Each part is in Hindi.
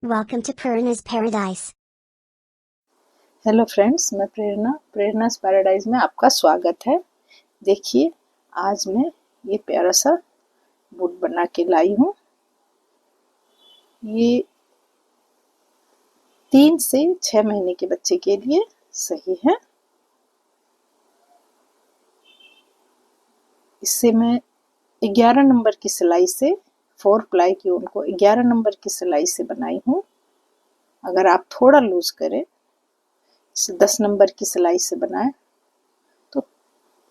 Welcome to Purna's Paradise. Hello friends, मैं प्रेरणा's पैराडाइज में आपका स्वागत है। देखिए, आज मैं ये प्यारा सा बूट बना के लाई हूँ। ये 3 से 6 महीने के बच्चे के लिए सही है। इससे मैं 11 नंबर की सिलाई से 4 प्लाई की ऊन को 11 नंबर की सिलाई से बनाई हूँ। अगर आप थोड़ा लूज करें, 10 नंबर की सिलाई से बनाएं तो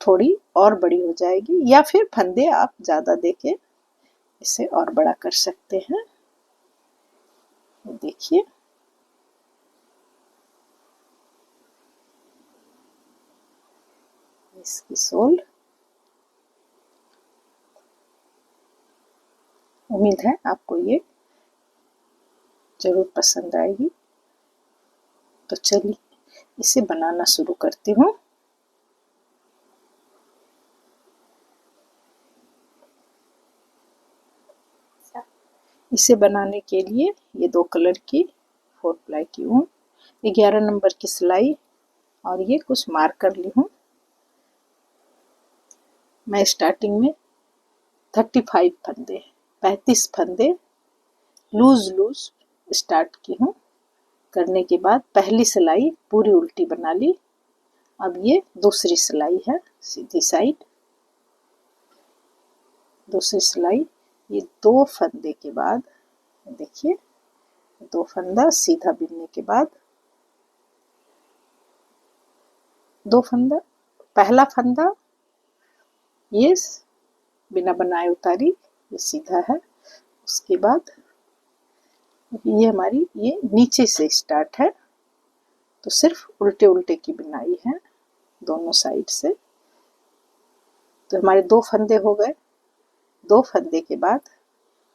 थोड़ी और बड़ी हो जाएगी, या फिर फंदे आप ज़्यादा देके इसे और बड़ा कर सकते हैं। देखिए, इसकी सोल। उम्मीद है आपको ये जरूर पसंद आएगी। तो चलिए इसे बनाना शुरू करती हूँ। इसे बनाने के लिए ये 2 कलर की 4 प्लाई की ऊन, 11 नंबर की सिलाई और ये कुछ मार्कर ली हूँ। मैं स्टार्टिंग में 35 फंदे लूज स्टार्ट की हूँ। करने के बाद पहली सिलाई पूरी उल्टी बना ली। अब ये दूसरी सिलाई है, सीधी साइड। दूसरी सिलाई, ये 2 फंदे के बाद देखिए, 2 फंदा सीधा बिनने के बाद 2 फंदा, पहला फंदा ये बिना बनाए उतारी, ये सीधा है। उसके बाद ये हमारी ये नीचे से स्टार्ट है, तो सिर्फ उल्टे उल्टे की बुनाई है दोनों साइड से। तो हमारे 2 फंदे हो गए। 2 फंदे के बाद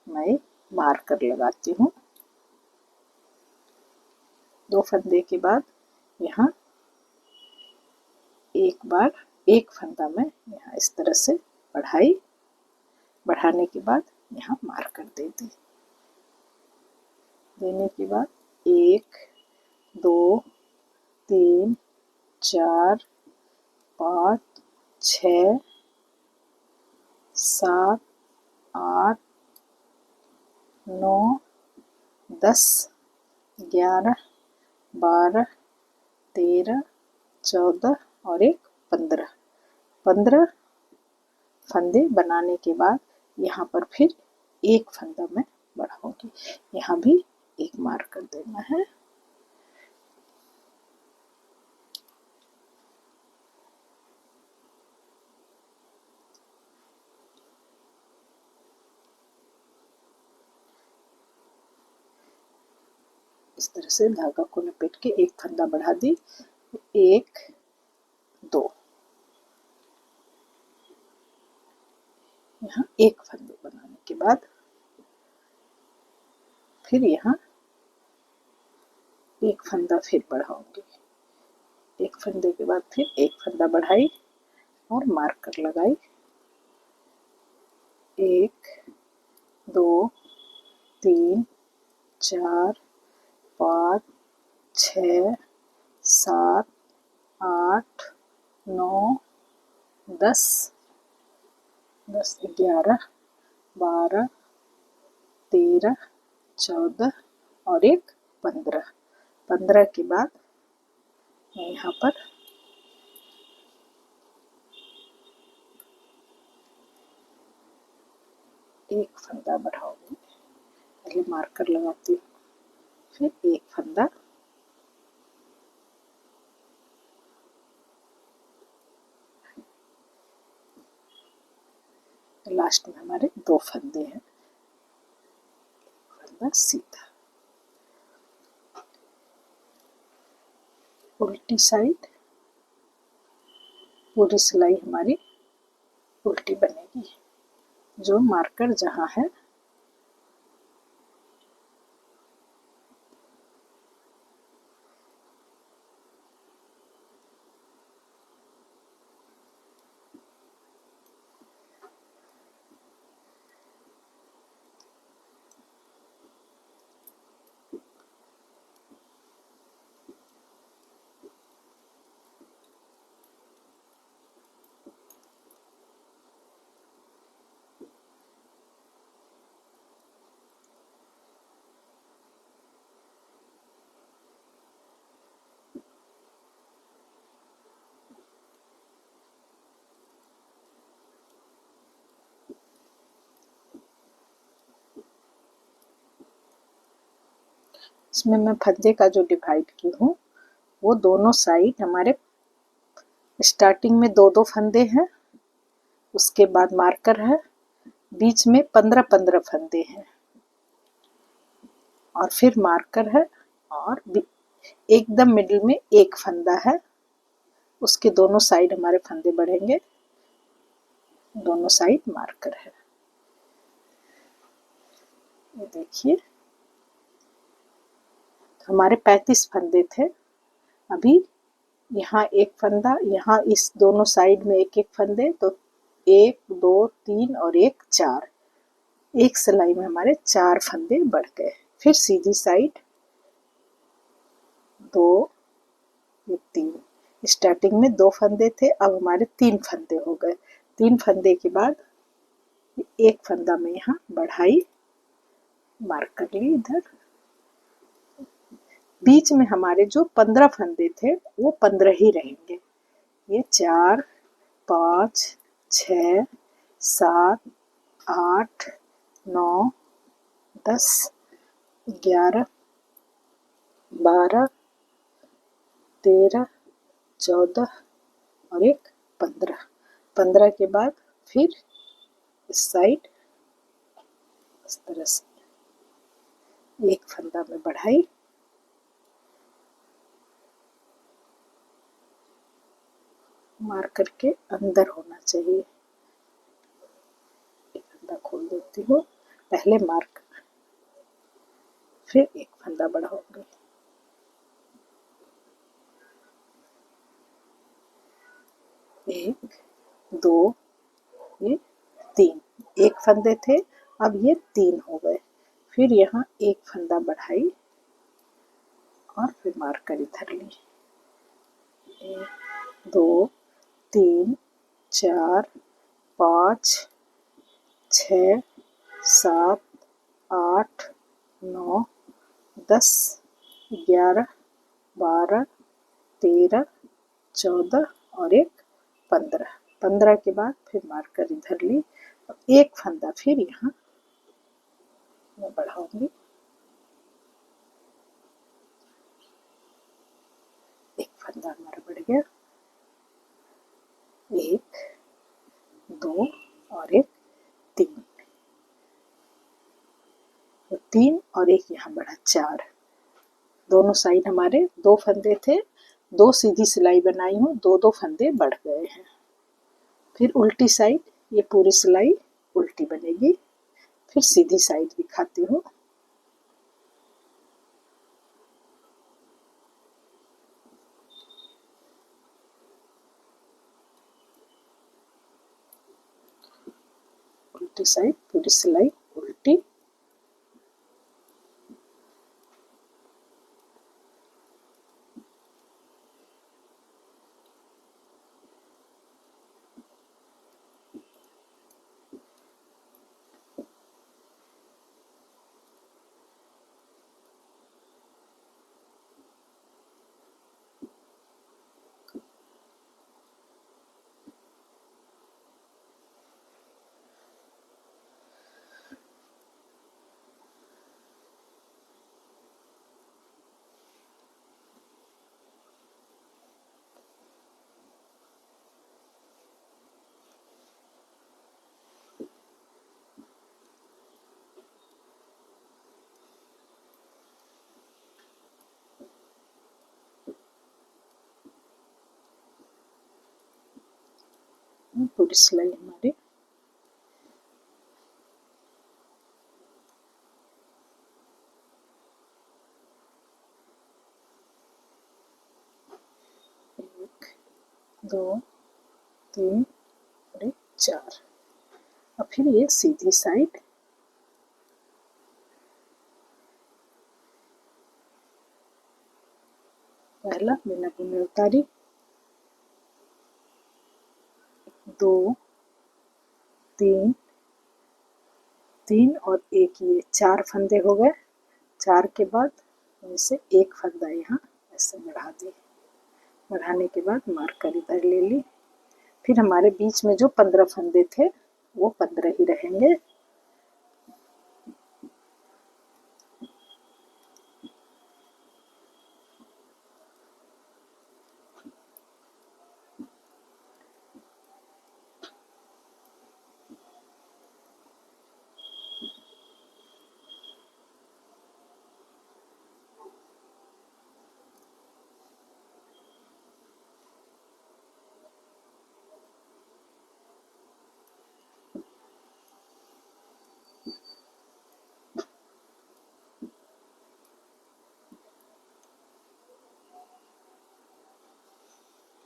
मैं मार्कर लगाती हूँ। 2 फंदे के बाद यहाँ एक बार एक फंदा में यहाँ इस तरह से बढ़ाने के बाद यहाँ मार्कर दे दी। देने के बाद 1 2 3 4 5 6 7 8 9 10 11 12 13 14 और एक 15 फंदे बनाने के बाद यहाँ पर फिर एक फंदा मैं बढ़ाऊंगी। यहाँ भी एक मार्कर देना है। इस तरह से धागा को लपेट के एक फंदा बढ़ा दी। 1 2, यहाँ एक फंदे बनाने के बाद फिर यहाँ एक फंदा फिर बढ़ाऊंगी। एक फंदे के बाद फिर एक फंदा बढ़ाई और मार्कर लगाई। 1 2 3 4 5 6 7 8 9 10 11 12 13 14 और एक 15 के बाद मैं यहाँ पर एक फंदा बढ़ाऊंगी। पहले मार्कर लगाती हूँ, फिर एक फंदा, लास्ट में हमारे 2 फंदे हैं। फंदा सीधा, उल्टी साइड पूरी सिलाई हमारी उल्टी बनेगी। जो मार्कर जहाँ है इसमें मैं फंदे का जो डिवाइड की हूँ वो दोनों साइड हमारे स्टार्टिंग में 2-2 फंदे हैं, उसके बाद मार्कर है, बीच में 15-15 फंदे हैं और फिर मार्कर है और एकदम मिडिल में एक फंदा है, उसके दोनों साइड हमारे फंदे बढ़ेंगे, दोनों साइड मार्कर है। ये देखिए हमारे 35 फंदे थे, अभी यहाँ एक फंदा, यहाँ इस दोनों साइड में एक एक फंदे, तो 1 2 3 और 1 4, एक सिलाई में हमारे 4 फंदे बढ़ गए। फिर सीधी साइड 2 3, स्टार्टिंग में 2 फंदे थे, अब हमारे 3 फंदे हो गए। 3 फंदे के बाद एक फंदा में यहाँ बढ़ाई, मार्क कर ली इधर। बीच में हमारे जो 15 फंदे थे वो 15 ही रहेंगे। ये 4 5 6 7 8 9 10 11 12 13 14 और एक 15। 15 के बाद फिर इस साइड इस तरह से एक फंदा में बढ़ाई, मार्कर के अंदर होना चाहिए। एक फंदा खोल देती हूँ, पहले मार्क, फिर एक फंदा बढ़ाऊंगी। एक 2 ये 3, एक फंदे थे, अब ये 3 हो गए। फिर यहाँ एक फंदा बढ़ाई और फिर मार्कर इधर ली। 1 2 3 4 5 6 7 8 9 10 11 12 13 14 और एक 15। 15 के बाद फिर मार्कर इधर ली, एक फंदा फिर यहाँ मैं बढ़ाऊंगी, एक फंदा हमारा बढ़ गया, 1 2 और एक 3, तो 3 और एक यहाँ बढ़ा 4। दोनों साइड हमारे 2 फंदे थे, 2 सीधी सिलाई बनाई हूँ, 2-2 फंदे बढ़ गए हैं। फिर उल्टी साइड ये पूरी सिलाई उल्टी बनेगी। फिर सीधी साइड दिखाती हूँ। उल्टी साइड पूरी सिलाई उल्टी, पूरी सिलाई हमारी एक 2 3 और एक 4। और फिर ये सीधी साइड पहला बिना बुने उतारी, 2 3 3 और एक, ये 4 फंदे हो गए। 4 के बाद इनसे एक फंदा यहाँ ऐसे बढ़ा दी, बढ़ाने के बाद मार्कर इधर ले ली। फिर हमारे बीच में जो 15 फंदे थे वो 15 ही रहेंगे।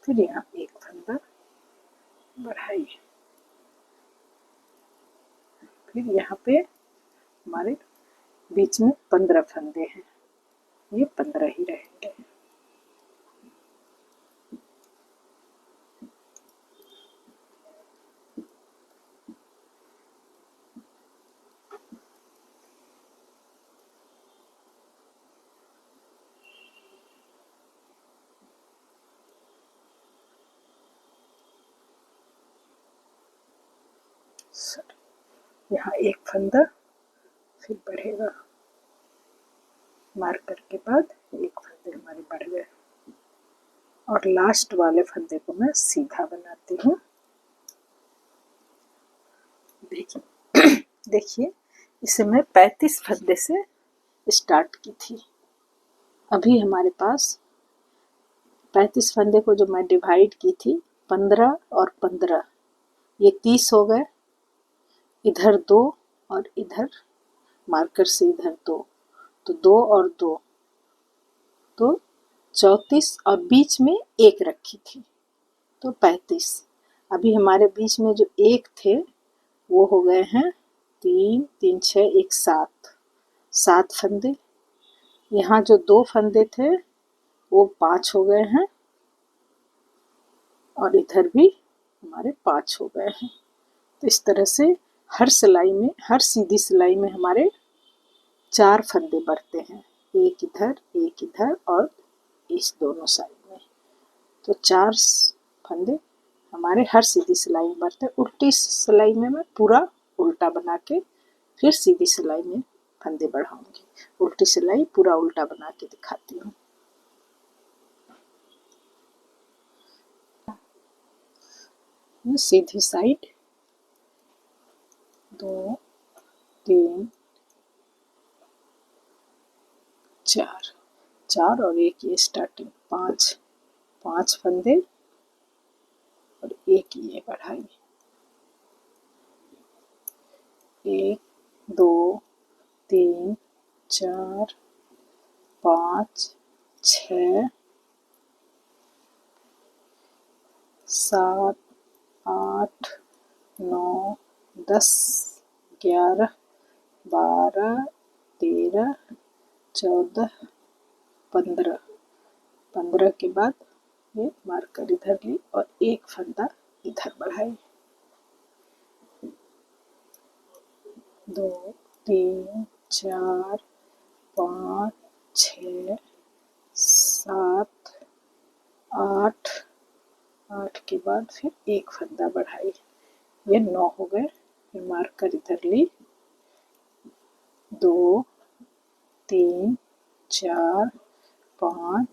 फिर यहाँ एक फंदा बढ़ाई, फिर यहाँ पे हमारे बीच में 15 फंदे हैं, ये 15 ही रहेंगे। यहाँ एक फंदा फिर बढ़ेगा, मार्कर के बाद एक फंदे हमारे बढ़ गए, और लास्ट वाले फंदे को मैं सीधा बनाती हूँ। देखिए देखिए, इसे मैं 35 फंदे से स्टार्ट की थी। अभी हमारे पास 35 फंदे को जो मैं डिवाइड की थी, 15 और 15, ये 30 हो गए। इधर 2 और इधर मार्कर से इधर 2, तो 2 और 2 तो 34, और बीच में एक रखी थी तो 35। अभी हमारे बीच में जो एक थे वो हो गए हैं 3 3 6 1 7 फंदे। यहाँ जो 2 फंदे थे वो 5 हो गए हैं, और इधर भी हमारे 5 हो गए हैं। तो इस तरह से हर सिलाई में, हर सीधी सिलाई में हमारे 4 फंदे बढ़ते हैं, एक इधर और इस दोनों साइड में। तो 4 फंदे हमारे हर सीधी सिलाई में बढ़ते हैं। उल्टी सिलाई में मैं पूरा उल्टा बना के फिर सीधी सिलाई में फंदे बढ़ाऊंगी। उल्टी सिलाई पूरा उल्टा बना के दिखाती हूँ। सीधी साइड 2 3 4 और एक ये स्टार्टिंग 5 फंदे और एक ये बढ़ाई, 1 2 3 4 5 6 7 8 9 10 11 12 13 14 15। 15 के बाद ये मार्कर इधर ली और एक फंदा इधर बढ़ाई, 2 3 4 5 6 7 8 8 के बाद फिर एक फंदा बढ़ाई, ये 9 हो गए। फिर मार्कर इधर ली, 2 3 4 5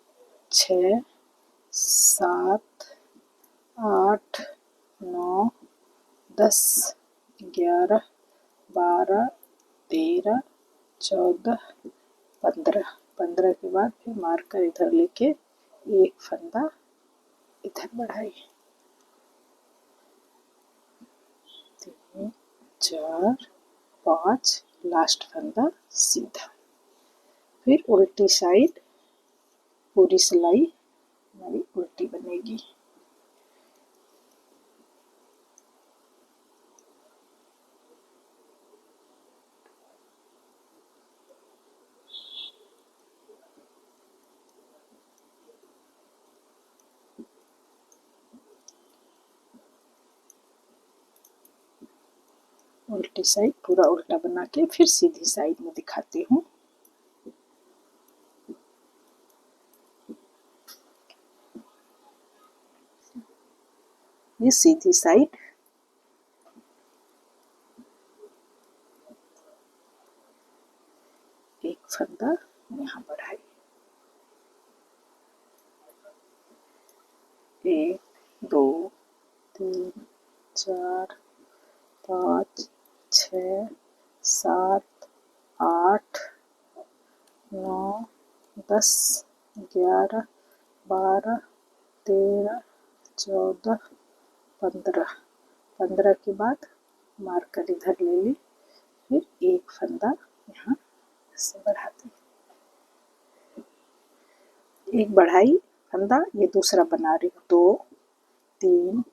6 7 8 9 10 11 12 13 14 15। 15 के बाद फिर मार्कर इधर लेके एक फंदा इधर बढ़ाई, 3 4 5, लास्ट फंदा सीधा। फिर उल्टी साइड पूरी सिलाई हमारी उल्टी बनेगी। उल्टी साइड पूरा उल्टा बना के फिर सीधी साइड में दिखाती हूँ। ये सीधी साइड, एक फंदा यहाँ बढ़ाई, 1 2 3 4 5 6 7 8 9 10 11 12 13 14 15। 15 के बाद मार्कर इधर ले ली, फिर एक फंदा यहाँ से बढ़ाते, एक बढ़ाई, फंदा, ये दूसरा बना रही हूँ। 2 3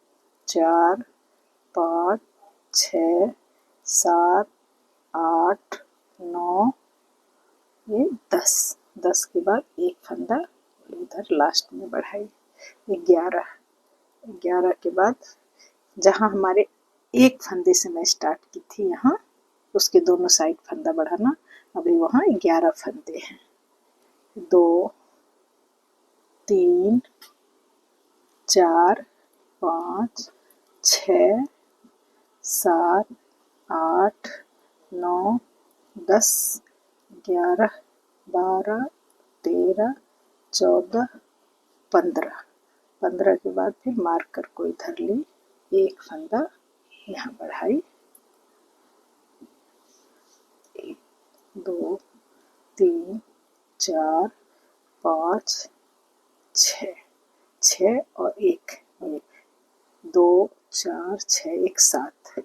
4 5 6 7 8 9, ये 10। 10 के बाद एक फंदा इधर लास्ट में बढ़ाई। 11। 11 के बाद जहाँ हमारे एक फंदे से मैं स्टार्ट की थी, यहाँ उसके दोनों साइड फंदा बढ़ाना। अभी वहाँ 11 फंदे हैं। 2 3 4 5 6 7 8 9 10 11 12 13 14 15। 15 के बाद फिर मार्कर को इधर ली, एक फंदा यहाँ बढ़ाई। 1 2 3 4 5 6 6 और 1 2 4 6 1 7।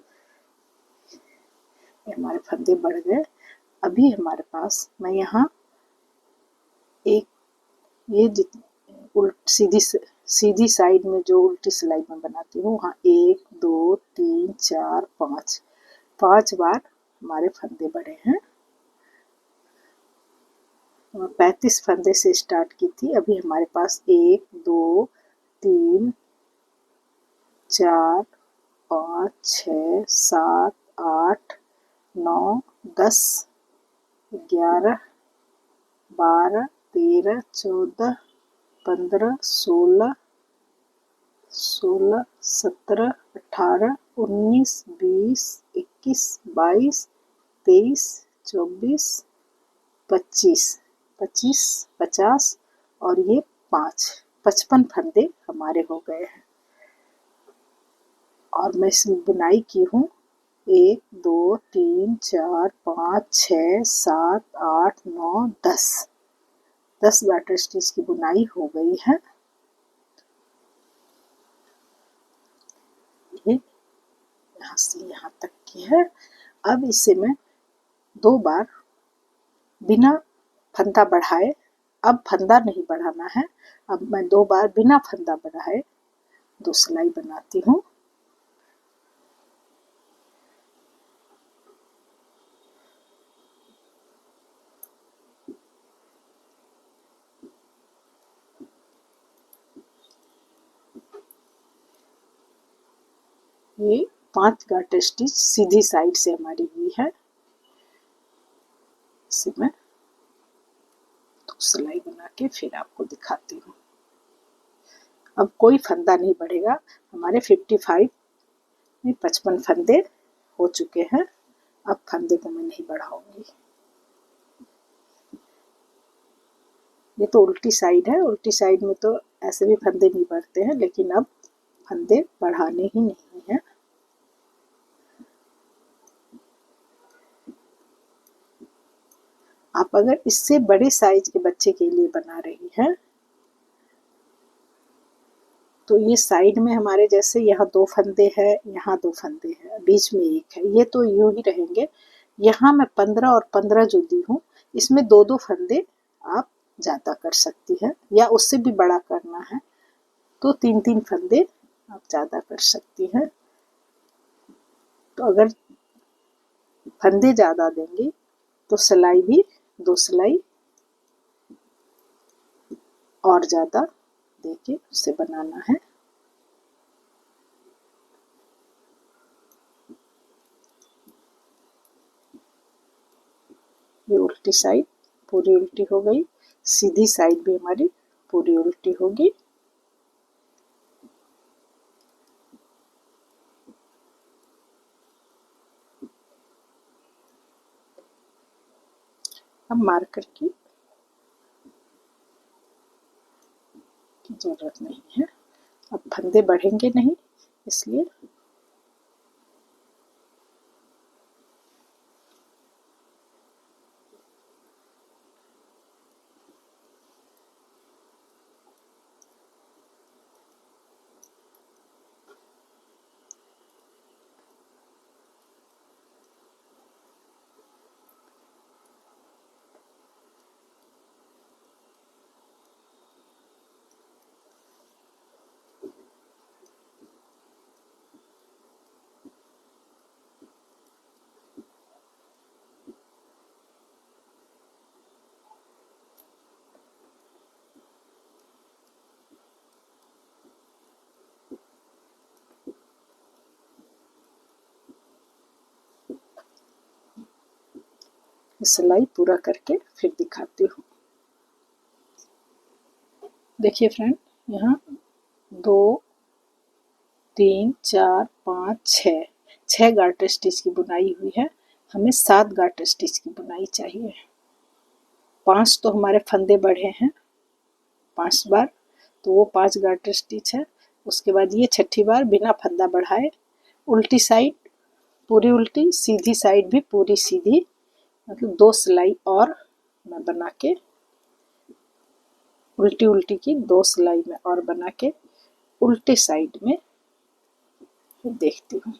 हमारे फंदे बढ़ गए। अभी हमारे पास मैं यहाँ एक ये सीधी साइड में जो उल्टी सिलाई में बनाती हूँ, वहाँ 1 2 3 4 5 5 बार हमारे फंदे बढ़े हैं। 35 फंदे से स्टार्ट की थी। अभी हमारे पास 1 2 3 4 5 6 7 8 9 10 11 12 13 14 15 16 17 18 19 20 21 22 23 24 25 25 50 और ये 5 55 फंदे हमारे हो गए हैं। और मैं इसमें बुनाई की हूँ 1 2 3 4 5 6 7 8 9 10 10 गाटर स्टिच की बुनाई हो गई है। ये यहाँ से यहाँ तक की है। अब इसे मैं 2 बार बिना फंदा बढ़ाए, अब फंदा नहीं बढ़ाना है, अब मैं 2 बार बिना फंदा बढ़ाए 2 सिलाई बनाती हूँ। ये 5 गाटर स्टिच सीधी साइड से हमारी हुई है। इसे मैं 2 सिलाई बना के फिर आपको दिखाती हूँ। अब कोई फंदा नहीं बढ़ेगा। हमारे 55 में 55 फंदे हो चुके हैं। अब फंदे को मैं नहीं बढ़ाऊंगी। ये तो उल्टी साइड है, उल्टी साइड में तो ऐसे भी फंदे नहीं बढ़ते हैं, लेकिन अब फंदे बढ़ाने ही नहीं हैं। आप अगर इससे बड़े साइज के बच्चे के लिए बना रही हैं तो ये साइड में हमारे जैसे यहाँ 2 फंदे हैं, यहाँ 2 फंदे हैं, बीच में 1 है, ये तो यूं ही रहेंगे। यहाँ मैं 15 और 15 जो दी हूँ, इसमें 2-2 फंदे आप ज़्यादा कर सकती हैं, या उससे भी बड़ा करना है तो 3-3 फंदे आप ज़्यादा कर सकती हैं। तो अगर फंदे ज़्यादा देंगी तो सिलाई भी 2 सिलाई और ज़्यादा देके उसे बनाना है। ये उल्टी साइड पूरी उल्टी हो गई, सीधी साइड भी हमारी पूरी उल्टी होगी। अब मार्कर की जरूरत नहीं है। अब फंदे बढ़ेंगे नहीं, इसलिए सिलाई पूरा करके फिर दिखाती हूँ। देखिए फ्रेंड, यहाँ 2 3 4 5 6 गार्टर स्टिच की बुनाई हुई है। हमें 7 गार्टर स्टिच की बुनाई चाहिए। 5 तो हमारे फंदे बढ़े हैं 5 बार, तो वो 5 गार्टर स्टिच है। उसके बाद ये छठी बार बिना फंदा बढ़ाए उल्टी साइड पूरी उल्टी, सीधी साइड भी पूरी सीधी, मतलब 2 सिलाई और मैं बना के उल्टी उल्टी की 2 सिलाई में और बना के उल्टे साइड में देखती हूँ।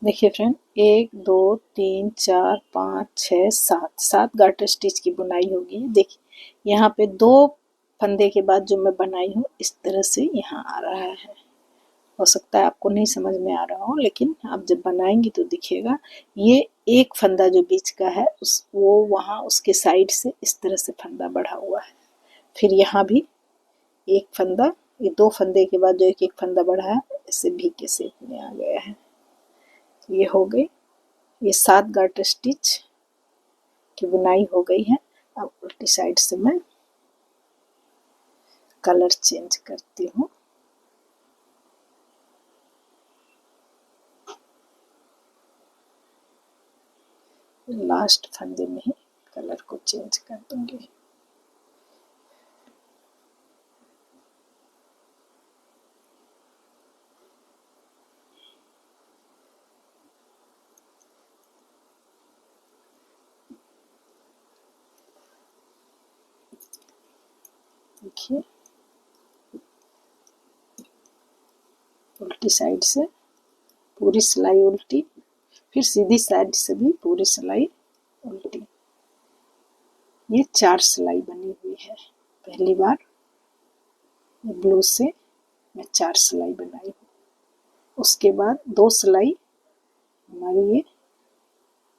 देखिए फ्रेंड, 1 2 3 4 5 6 7 गार्टर स्टिच की बुनाई होगी। देखिए यहाँ पे 2 फंदे के बाद जो मैं बनाई हूँ इस तरह से यहाँ आ रहा है। हो सकता है आपको नहीं समझ में आ रहा हो, लेकिन आप जब बनाएंगी तो दिखेगा। ये एक फंदा जो बीच का है वो वहाँ उसके साइड से इस तरह से फंदा बढ़ा हुआ है। फिर यहाँ भी एक फंदा, ये 2 फंदे के बाद जो एक एक फंदा बढ़ा है इससे भी के शेप में आ गया है। तो ये हो गई, ये 7 गार्टर स्टिच की बुनाई हो गई है। अब उल्टी साइड से मैं कलर चेंज करती हूँ। लास्ट फंदे में ही कलर को चेंज कर दूंगी। देखिए, उल्टी साइड से पूरी सिलाई उल्टी, फिर सीधी साइड से भी पूरी सिलाई उल्टी। ये 4 सिलाई बनी हुई है। पहली बार ब्लू से मैं 4 सिलाई बनाई हूँ। उसके बाद 2 सिलाई हमारी ये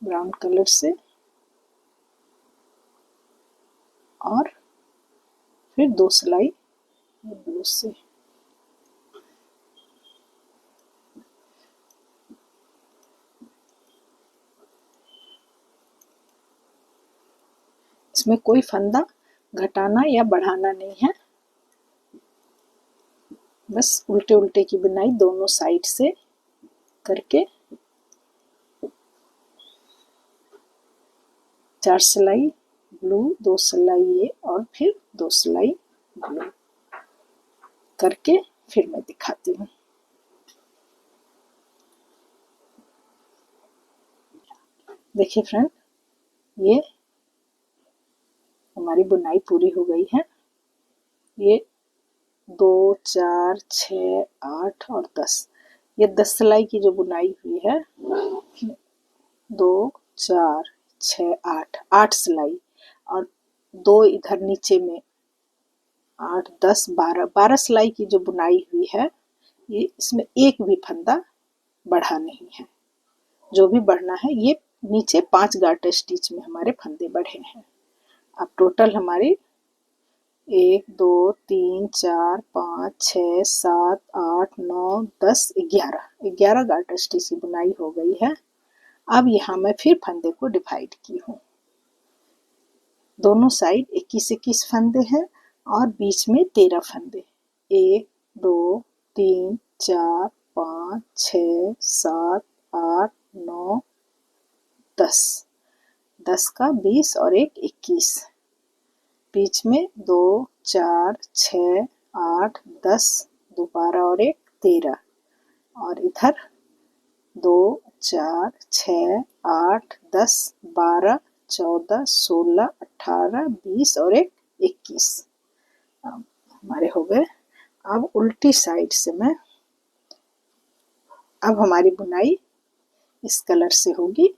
ब्राउन कलर से, और फिर 2 सिलाई ब्लू से। इसमें कोई फंदा घटाना या बढ़ाना नहीं है, बस उल्टे उल्टे की बुनाई दोनों साइड से करके 4 सिलाई ब्लू, 2 सिलाई ये, और फिर 2 सिलाई ब्लू करके फिर मैं दिखाती हूँ। देखिए फ्रेंड, ये हमारी बुनाई पूरी हो गई है। ये 2 4 6 8 और 10, ये 10 सिलाई की जो बुनाई हुई है, 2 4 6 8 सिलाई, और 2 इधर नीचे में 8 10 12 सिलाई की जो बुनाई हुई है, ये इसमें एक भी फंदा बढ़ा नहीं है। जो भी बढ़ना है ये नीचे 5 गार्टर स्टिच में हमारे फंदे बढ़े हैं। अब टोटल हमारी 1 2 3 4 5 6 7 8 9 10 11 गार्टर स्टिच की बुनाई हो गई है। अब यहाँ मैं फिर फंदे को डिवाइड की हूँ। दोनों साइड 21-21 फंदे हैं और बीच में 13 फंदे। 1 2 3 4 5 6 7 8 9 10, 10 का 20 और 1 21। बीच में 2 4 6 8 10, 2 12 और 1 13, और इधर 2 4 6 8 10 12 14 16 18 20 और 1 21 हमारे हो गए। अब उल्टी साइड से मैं, अब हमारी बुनाई इस कलर से होगी।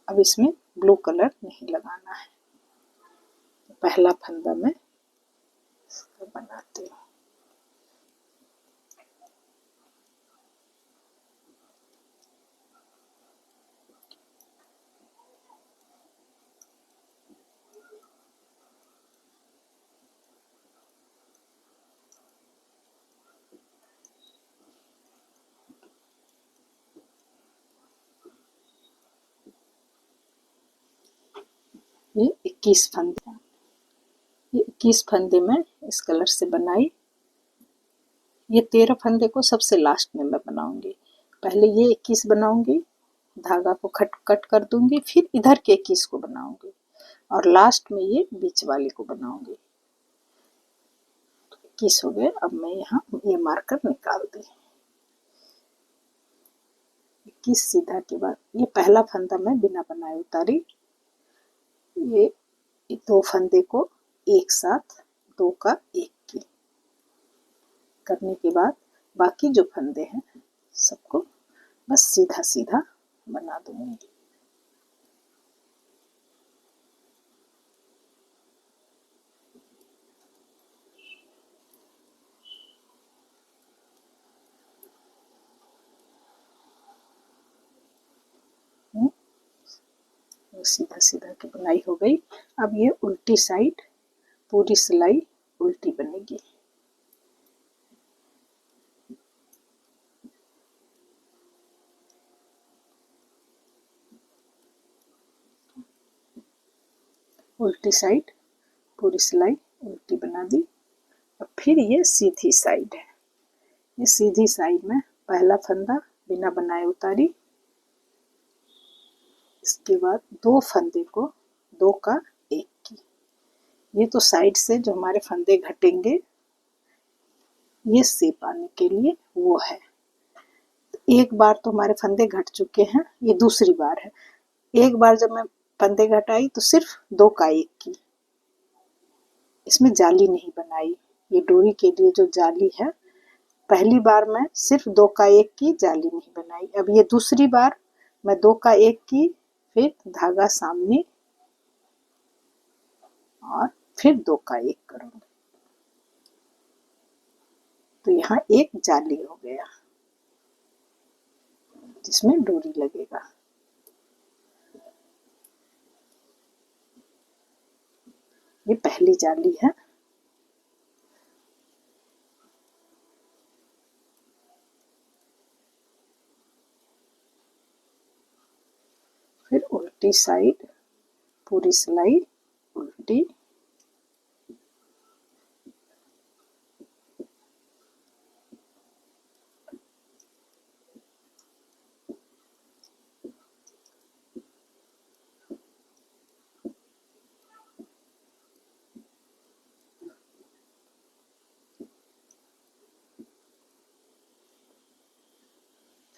अब इसमें ब्लू कलर नहीं लगाना है। पहला फंदा मैं बनाती हूँ। ये 21 फंदे, ये 21 फंदे मैं इस कलर से बनाई। ये 13 फंदे को सबसे लास्ट में मैं बनाऊंगी। पहले ये 21 बनाऊंगी, धागा को कट कर दूंगी, फिर इधर के 21 को बनाऊंगी और लास्ट में ये बीच वाले को बनाऊंगी। 21 हो गए। अब मैं यहाँ ये मार्कर निकाल दी। 21 सीधा के बाद ये पहला फंदा मैं बिना बनाए उतारी। ये दो फंदे को एक साथ, दो का एक की करने के बाद बाकी जो फंदे हैं सबको बस सीधा सीधा बना दूंगी। सीधा सीधा की बुनाई हो गई। अब ये उल्टी साइड पूरी सिलाई उल्टी बनेगी। उल्टी साइड पूरी सिलाई उल्टी बना दी। अब फिर ये सीधी साइड है। ये सीधी साइड में पहला फंदा बिना बनाए उतारी। इसके बाद दो फंदे को दो का एक की। ये तो साइड से जो हमारे फंदे घटेंगे ये शेप आने के लिए वो है। एक बार तो हमारे फंदे घट चुके हैं, ये दूसरी बार है। एक बार जब मैं फंदे घटाई तो सिर्फ दो का एक की, इसमें जाली नहीं बनाई। ये डोरी के लिए जो जाली है, पहली बार मैं सिर्फ दो का एक की, जाली नहीं बनाई। अब ये दूसरी बार मैं दो का एक की, फिर धागा सामने और फिर दो का एक करूंगी। तो यहाँ एक जाली हो गया जिसमें डोरी लगेगा। ये पहली जाली है। फिर उल्टी साइड पूरी सिलाई उल्टी।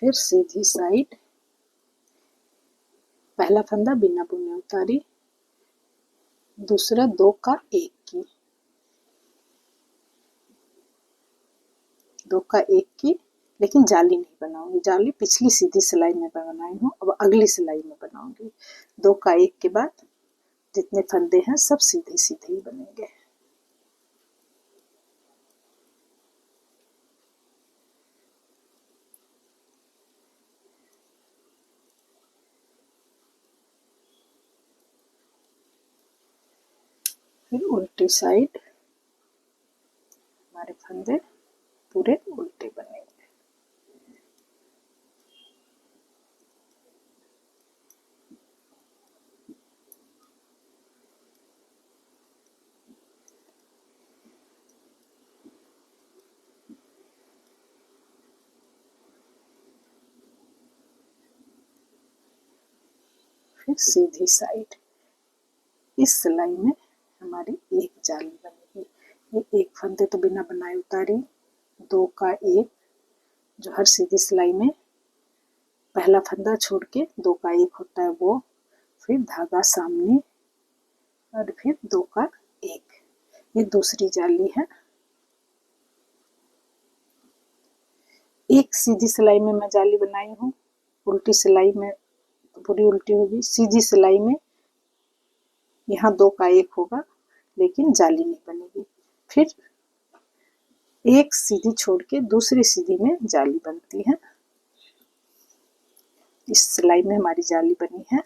फिर सीधी साइड पहला फंदा बिना बुने उतारी, दूसरा दो का एक की, दो का एक की, लेकिन जाली नहीं बनाऊंगी। जाली पिछली सीधी सिलाई में बनाई हूँ, अब अगली सिलाई में बनाऊंगी। दो का एक के बाद जितने फंदे हैं सब सीधे सीधे ही बनेंगे। फिर उल्टी साइड हमारे फंदे पूरे उल्टे बनेंगे। फिर सीधी साइड इस सिलाई में हमारी एक जाली बनेगी। ये एक फंदे तो बिना बनाए उतारी, दो का एक जो हर सीधी सिलाई में पहला फंदा छोड़ के दो का एक होता है वो, फिर धागा सामने और फिर दो का एक। ये दूसरी जाली है। एक सीधी सिलाई में मैं जाली बनाई हूँ, उल्टी सिलाई में पूरी उल्टी होगी। सीधी सिलाई में यहाँ दो का एक होगा लेकिन जाली नहीं बनेगी। फिर एक सीधी छोड़ के दूसरी सीधी में जाली बनती है। इस सिलाई में हमारी जाली बनी है।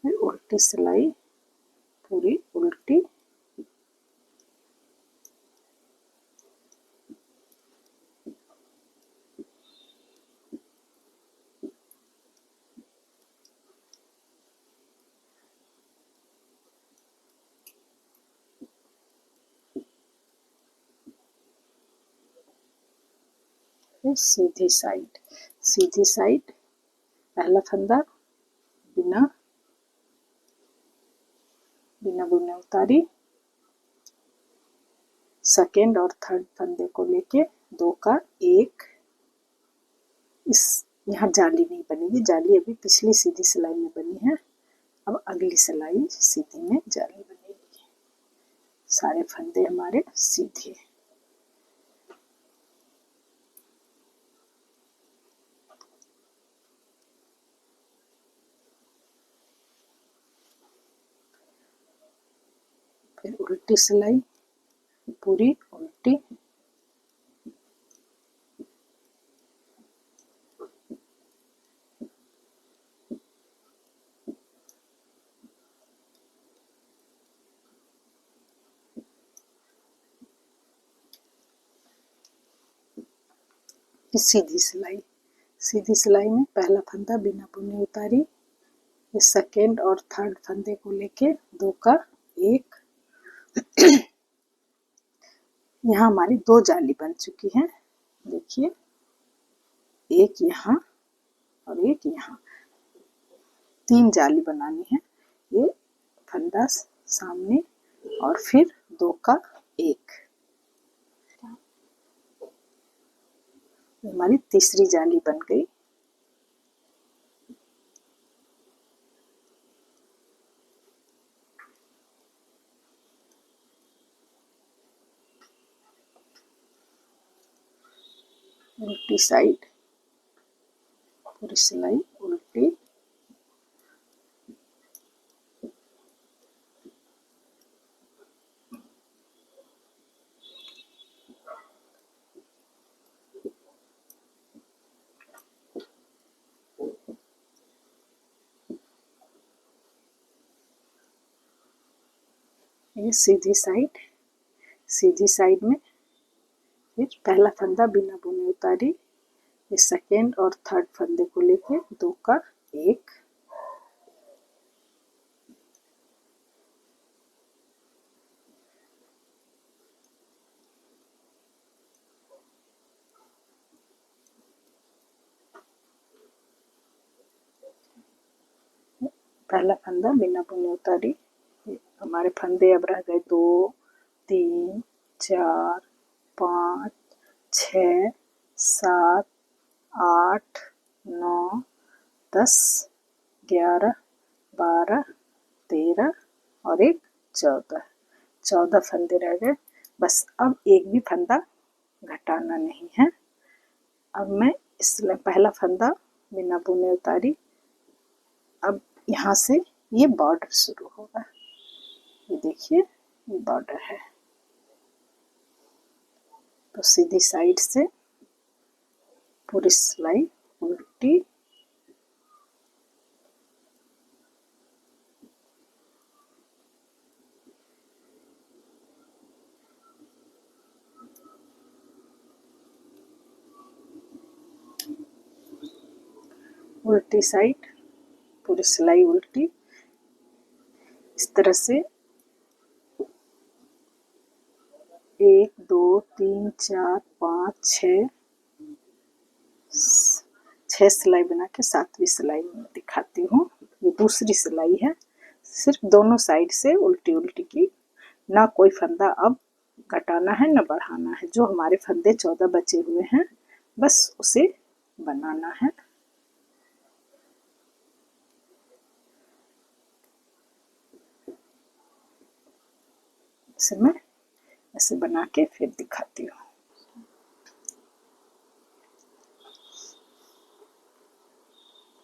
फिर उल्टी सिलाई पूरी उल्टी। फिर सीधी साइड, सीधी साइड पहला फंदा बिना बुने उतारी, सेकेंड और थर्ड फंदे को लेके 2 का 1, इस यहाँ जाली नहीं बनेगी, जाली अभी पिछली सीधी सिलाई में बनी है, अब अगली सिलाई सीधी में जाली बनेगी। सारे फंदे हमारे सीधे। फिर उल्टी सिलाई, पूरी उल्टी, सीधी सिलाई, सीधी सिलाई में पहला फंदा बिना बुने उतारी, ये सेकेंड और थर्ड फंदे को लेके 2 का 1, यहाँ हमारी 2 जाली बन चुकी हैं, देखिए एक यहाँ और एक यहाँ, 3 जाली बनानी है। ये फंदा सामने और फिर 2 का 1, हमारी तीसरी जाली बन गई। उल्टी साइड, पूरी सिलाई उल्टी, ये सीधी साइड, सीधी साइड में फिर पहला फंदा बिना बुने उतारी, ये सेकेंड और थर्ड फंदे को लेके 2 का 1, पहला फंदा बिना बुने उतारी, हमारे फंदे अब रह गए 2, 3, 4, 5, 6, 7, 8, 9, 10, 11, 12, 13 और एक 14, 14 फंदे रह गए। बस अब एक भी फंदा घटाना नहीं है। अब मैं इसमें पहला फंदा बिना बुने उतारी, अब यहाँ से ये बॉर्डर शुरू होगा, ये देखिए ये बॉर्डर है, तो सीधी साइड से पूरी सिलाई उल्टी, उल्टी साइड पूरी सिलाई उल्टी, इस तरह से 1, 2, 3, 4, 5, 6 सिलाई बना के 7वीं सिलाई में दिखाती हूँ। ये दूसरी सिलाई है, सिर्फ दोनों साइड से उल्टी उल्टी की, ना कोई फंदा अब घटाना है ना बढ़ाना है। जो हमारे फंदे 14 बचे हुए हैं बस उसे बनाना है। इसे मैं ऐसे बना के फिर दिखाती हूँ।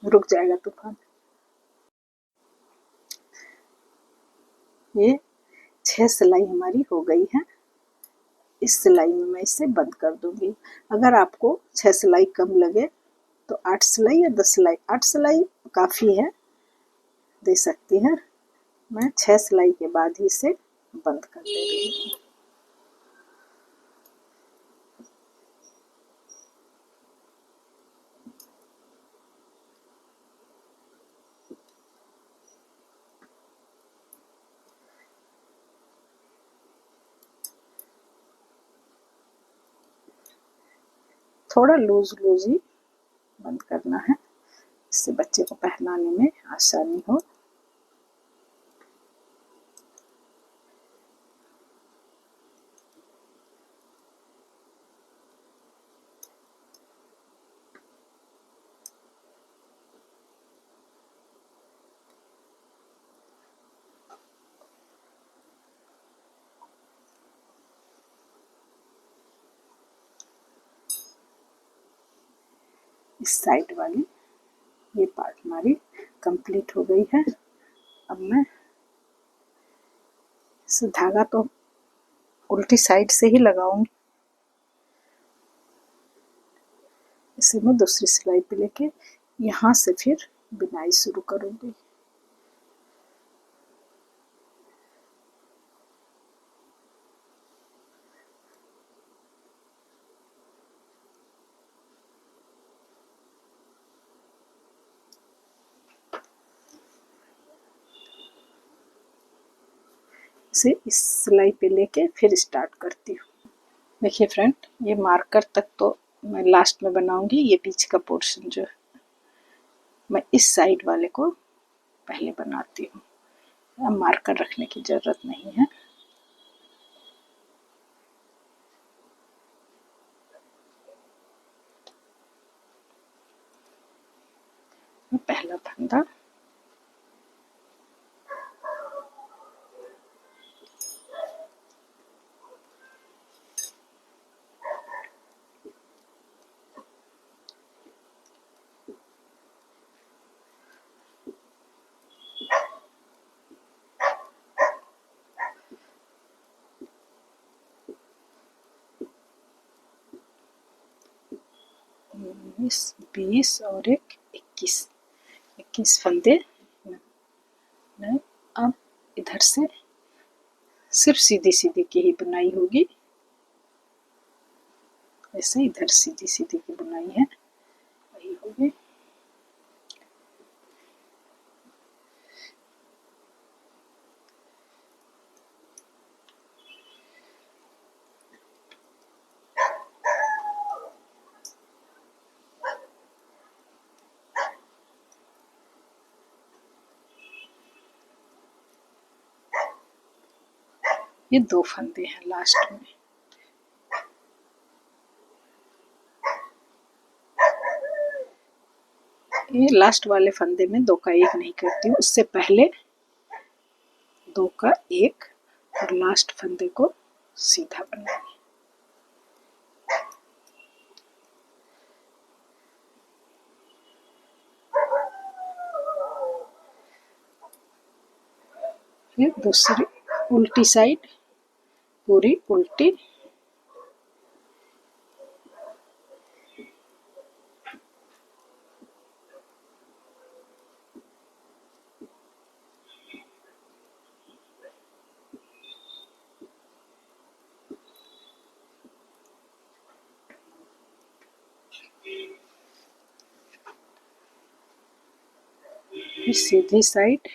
रुक जाएगा तूफान। ये 6 सिलाई हमारी हो गई है, इस सिलाई में मैं इसे बंद कर दूंगी। अगर आपको 6 सिलाई कम लगे तो 8 सिलाई या 10 सिलाई, 8 सिलाई काफ़ी है, दे सकती हैं। मैं 6 सिलाई के बाद ही इसे बंद कर दे रही हूँ। थोड़ा लूज लूज ही बंद करना है, इससे बच्चे को पहनाने में आसानी हो। इस साइड वाली ये पार्ट हमारी कंप्लीट हो गई है। अब मैं इस धागा तो उल्टी साइड से ही लगाऊंगी, इसे मैं दूसरी सिलाई पे लेके यहाँ से फिर बुनाई शुरू करूंगी। इसे इस सिलाई पे लेके फिर स्टार्ट करती हूँ। देखिए फ्रेंड, ये मार्कर तक तो मैं लास्ट में बनाऊंगी, ये बीच का पोर्शन जो है मैं इस साइड वाले को पहले बनाती हूँ। अब मार्कर रखने की ज़रूरत नहीं है। पहला फंदा, उन्नीस, 20 और एक 21 फंदे। मैं अब इधर से सिर्फ सीधी सीधी की ही बुनाई होगी, ऐसे इधर सीधी सीधी की बुनाई है, वही होगी। ये 2 फंदे हैं लास्ट में। ये लास्ट वाले फंदे में 2 का 1 नहीं करती हूँ, उससे पहले 2 का 1 और लास्ट फंदे को सीधा बनाएंगे। फिर दूसरी उल्टी साइड पूरी उल्टी, फिर सीधी साइड,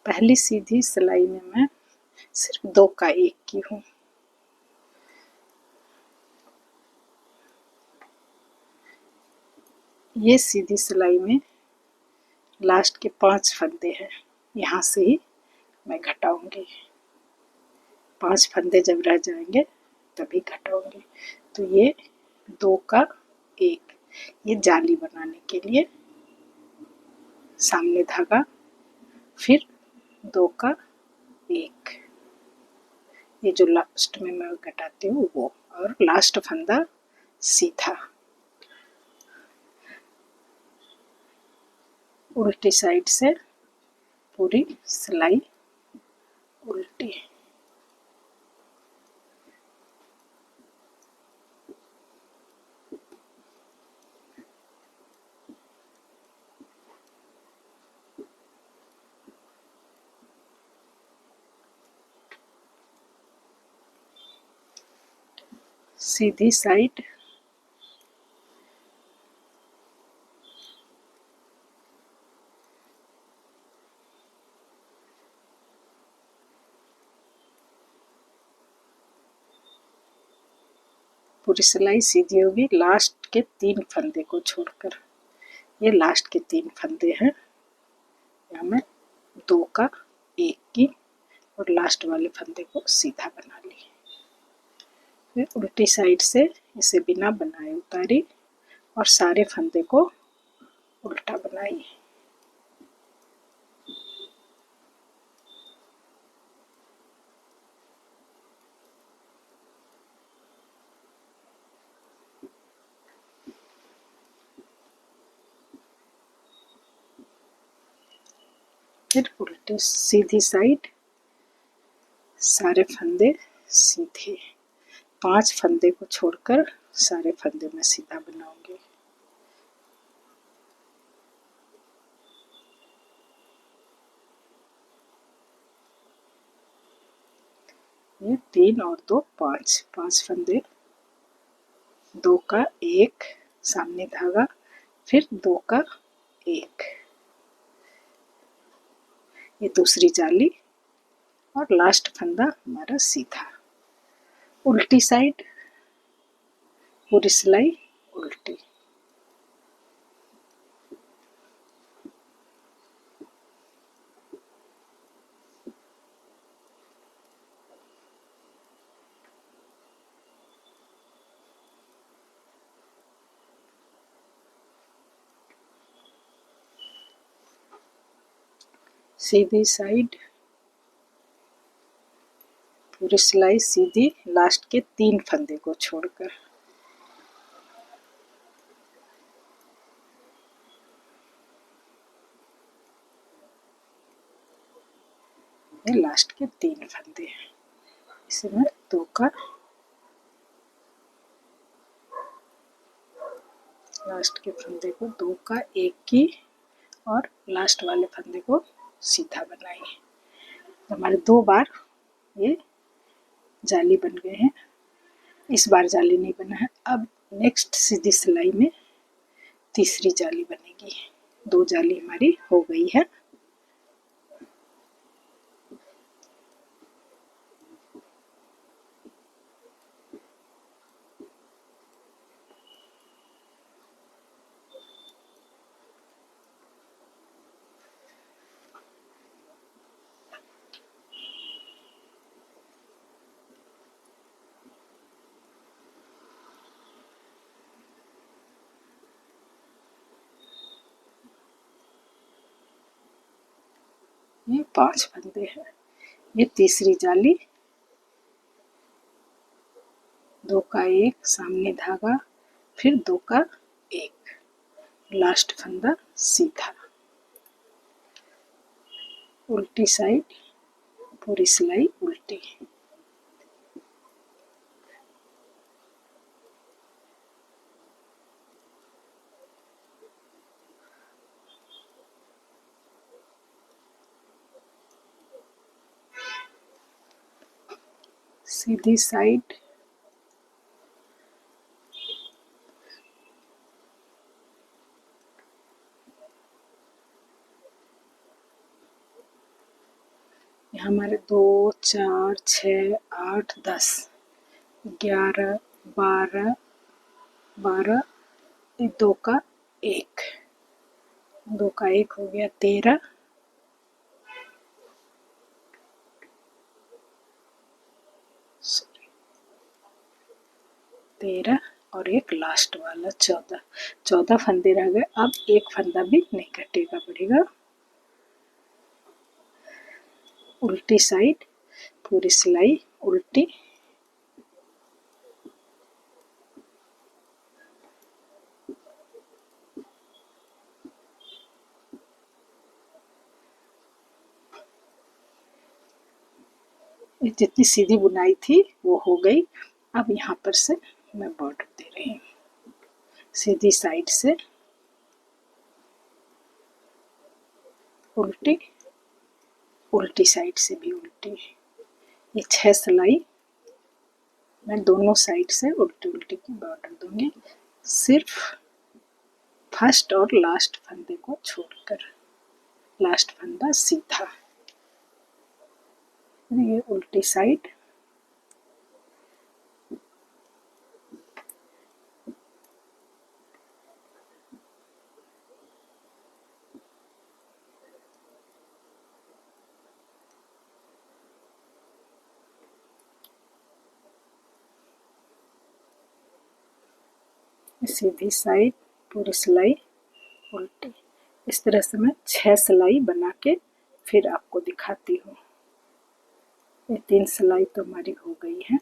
पहली सीधी सिलाई में मैं सिर्फ 2 का 1 की हूँ। ये सीधी सिलाई में लास्ट के 5 फंदे हैं, यहाँ से ही मैं घटाऊंगी। 5 फंदे जब रह जाएंगे तभी घटाऊंगी। तो ये 2 का 1, ये जाली बनाने के लिए सामने धागा, फिर 2 का 1, ये जो लास्ट में मैं घटाती हूँ वो, और लास्ट फंदा सीधा, उल्टी साइड से पूरी सिलाई उल्टी। सीधी साइड, पूरी सिलाई सीधी होगी लास्ट के 3 फंदे को छोड़कर। ये लास्ट के 3 फंदे हैं, यहाँ मैं 2 का 1 की और लास्ट वाले फंदे को सीधा बना ली। फिर उल्टी साइड से इसे बिना बनाए उतारी और सारे फंदे को उल्टा बनाई। फिर उल्टी सीधी साइड सारे फंदे सीधे, 5 फंदे को छोड़कर सारे फंदे मैं सीधा बनाऊंगी। ये 3 और 2 5, 5 फंदे, 2 का 1 सामने धागा, फिर 2 का 1, ये दूसरी जाली और लास्ट फंदा हमारा सीधा। उल्टी साइड पूरी सिलाई उल्टी। सीधी साइड पूरी सिलाई सीधी लास्ट के 3 फंदे को छोड़कर। ये लास्ट के 3 फंदे हैं, इसे मैं 2 का लास्ट के फंदे को 2 का 1 की और लास्ट वाले फंदे को सीधा बनाई। हमारे 2 बार ये जाली बन गए हैं। इस बार जाली नहीं बना है। अब नेक्स्ट सीधी सिलाई में तीसरी जाली बनेगी। 2 जाली हमारी हो गई है। ये 5 फंदे हैं। ये तीसरी जाली, 2 का 1 सामने धागा, फिर 2 का 1, लास्ट फंदा सीधा। उल्टी साइड पूरी सिलाई उल्टी। सीधी साइड हमारे 2 4 6 8 10 11 12 12, 2 का 1, 2 का 1 हो गया 13, सॉरी 13 और एक लास्ट वाला 14, 14 फंदे रह गए। अब एक फंदा भी नहीं कटेगा पड़ेगा। उल्टी साइड पूरी सिलाई उल्टी। जितनी सीधी बुनाई थी वो हो गई। अब यहाँ पर से मैं बॉर्डर दे रही हूँ। सीधी साइड से उल्टी, उल्टी साइड से भी उल्टी। ये 6 सिलाई मैं दोनों साइड से उल्टी उल्टी की बॉर्डर दूंगी, सिर्फ फर्स्ट और लास्ट फंदे को छोड़कर। लास्ट फंदा सीधा। ये उल्टी साइड सीधी साइड पूरी सिलाई उल्टी। इस तरह से मैं 6 सिलाई बना के फिर आपको दिखाती हूँ। ये 3 सिलाई तो हमारी हो गई है।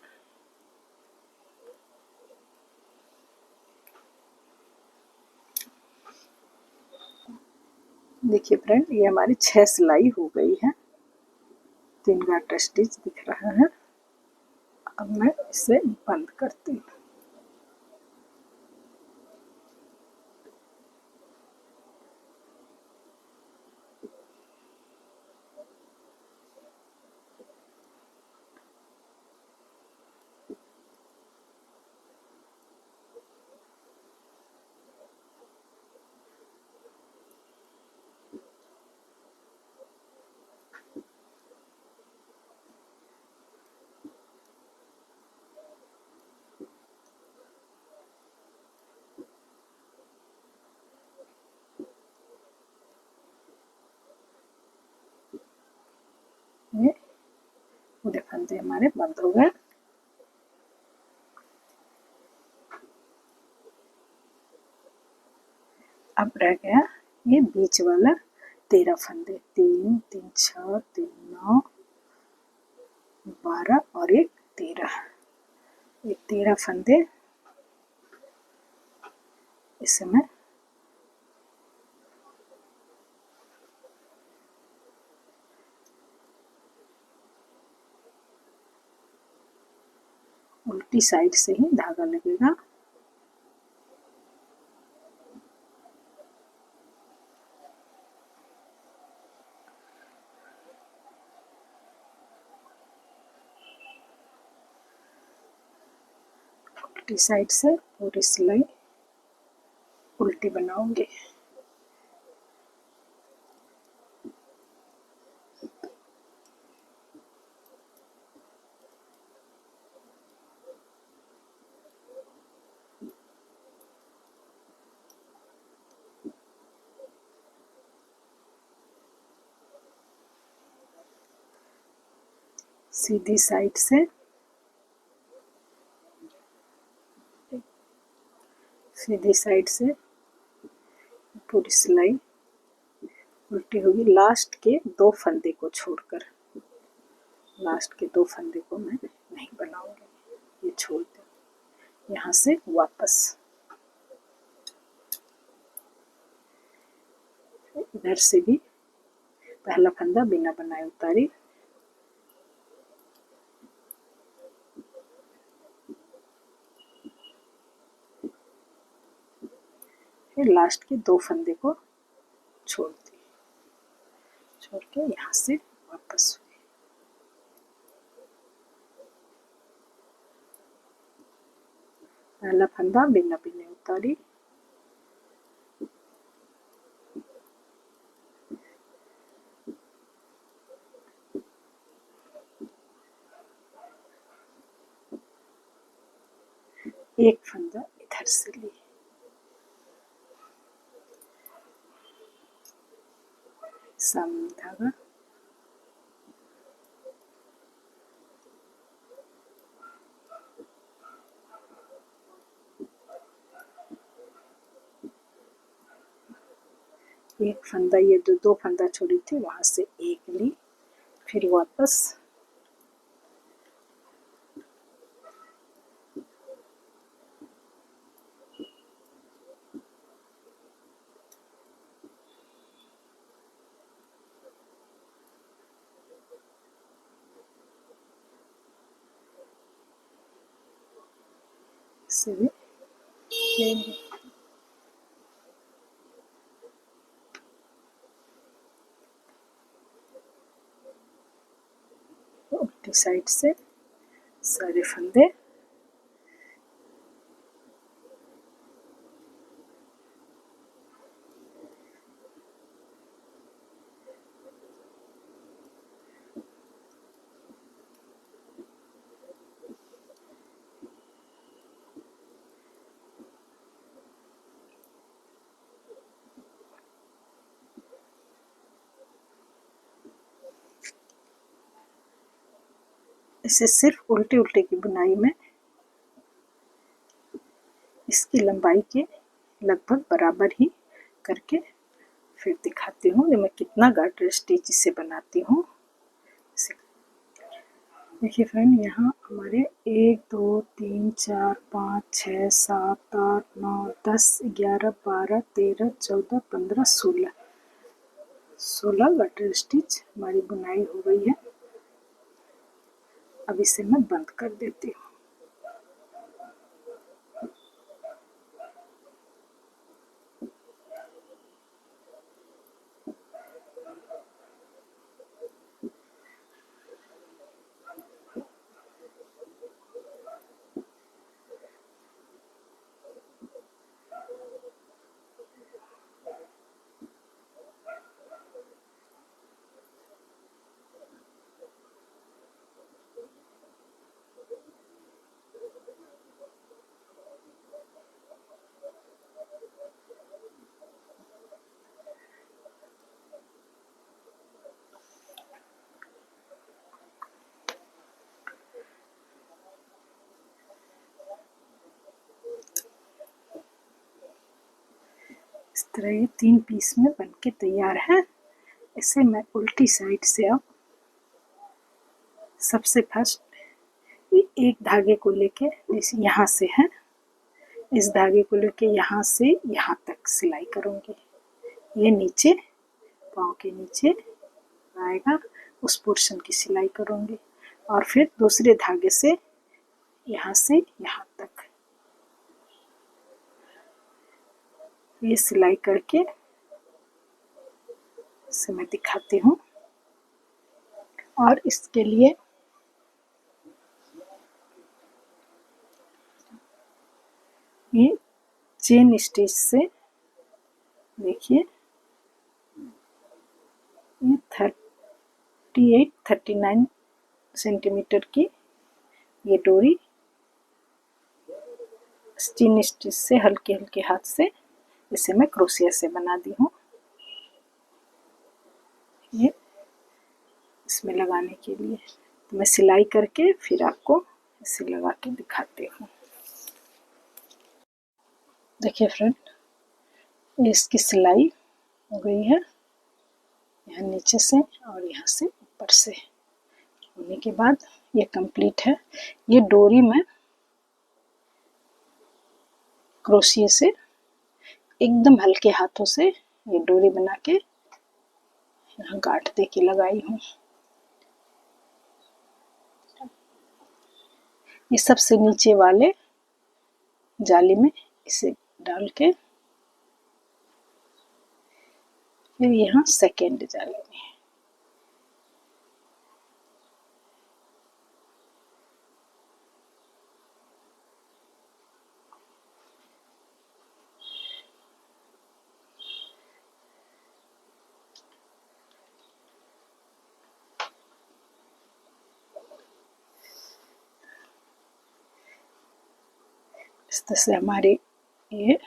देखिए फ्रेंड, ये हमारी 6 सिलाई हो गई है। 3 गाटर स्टिच दिख रहा है। अब मैं इसे बंद करती हूँ। ये पूरे फंदे हमारे बंद हो गए। अब रह गया ये बीच वाला 13 फंदे। 3 3 6 3 9 12 और एक 13। ये 13 फंदे इसे मैं उल्टी साइड से ही धागा लगेगा। उल्टी साइड से पूरी सिलाई उल्टी बनाऊंगी। सीधी साइड से पूरी सिलाई उल्टी होगी। लास्ट के 2 फंदे को छोड़कर, लास्ट के 2 फंदे को मैं नहीं बनाऊंगी, ये छोड़ दो। यहाँ से वापस इधर से भी पहला फंदा बिना बनाए उतारी, फिर लास्ट के 2 फंदे को छोड़ दी, छोड़ के यहाँ से वापस हुई। पहला फंदा बिना बिना उतारी, एक फंदा इधर से ली, सामने धागा, एक फंदा, ये जो 2 फंदा छोड़ी थी वहां से एक ली, फिर वापस से भी लेंगे। उल्टी साइड से सारे फंदे इसे सिर्फ उल्टी उल्टी की बुनाई में इसकी लंबाई के लगभग बराबर ही करके फिर दिखाती हूँ कि मैं कितना गार्टर स्टिच इसे बनाती हूँ। देखिए फ्रेंड, यहाँ हमारे 1 2 3 4 5 6 7 8 9 10 11 12 13 14 15 16 गार्टर स्टिच हमारी बुनाई हो गई है। अब इसे मैं बंद कर देती हूँ। इस तरह ये 3 पीस में बनके तैयार है। इसे मैं उल्टी साइड से अब सबसे फर्स्ट एक धागे को लेके, जैसे यहाँ से है, इस धागे को लेके यहाँ से यहाँ तक सिलाई करूँगी। ये नीचे पाँव के नीचे आएगा, उस पोर्शन की सिलाई करूँगी और फिर दूसरे धागे से यहाँ तक ये सिलाई करके इसे मैं दिखाती हूँ। और इसके लिए ये चेन स्टिच से, देखिए ये 38-39 सेंटीमीटर की ये डोरी चेन स्टिच से हल्के हल्के हाथ से इसे मैं क्रोशिया से बना दी हूँ। ये इसमें लगाने के लिए तो मैं सिलाई करके फिर आपको इसे लगा के दिखाती हूँ। देखिए फ्रेंड, इसकी सिलाई हो गई है, यहाँ नीचे से और यहाँ से ऊपर से होने के बाद ये कंप्लीट है। ये डोरी में क्रोशिया से एकदम हल्के हाथों से ये डोरी बना के यहाँ गांठ दे के लगाई हूँ। ये सबसे नीचे वाले जाली में इसे डाल के फिर यहाँ सेकेंड जाली में इस तरह से हमारी ये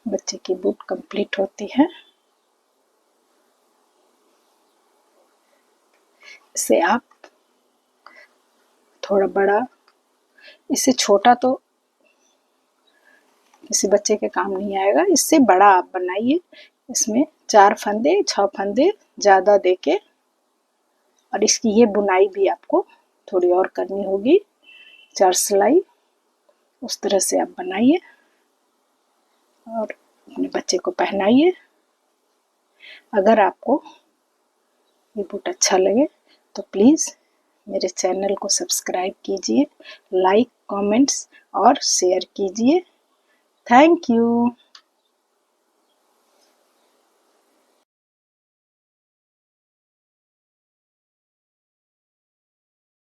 बच्चे की बूट कंप्लीट होती है। इसे आप थोड़ा बड़ा, इससे छोटा तो किसी बच्चे के काम नहीं आएगा, इससे बड़ा आप बनाइए। इसमें 4 फंदे 6 फंदे ज़्यादा देके, और इसकी ये बुनाई भी आपको थोड़ी और करनी होगी, 4 सिलाई उस तरह से आप बनाइए और अपने बच्चे को पहनाइए। अगर आपको ये बूट अच्छा लगे तो प्लीज़ मेरे चैनल को सब्सक्राइब कीजिए, लाइक कमेंट्स और शेयर कीजिए। Thank you.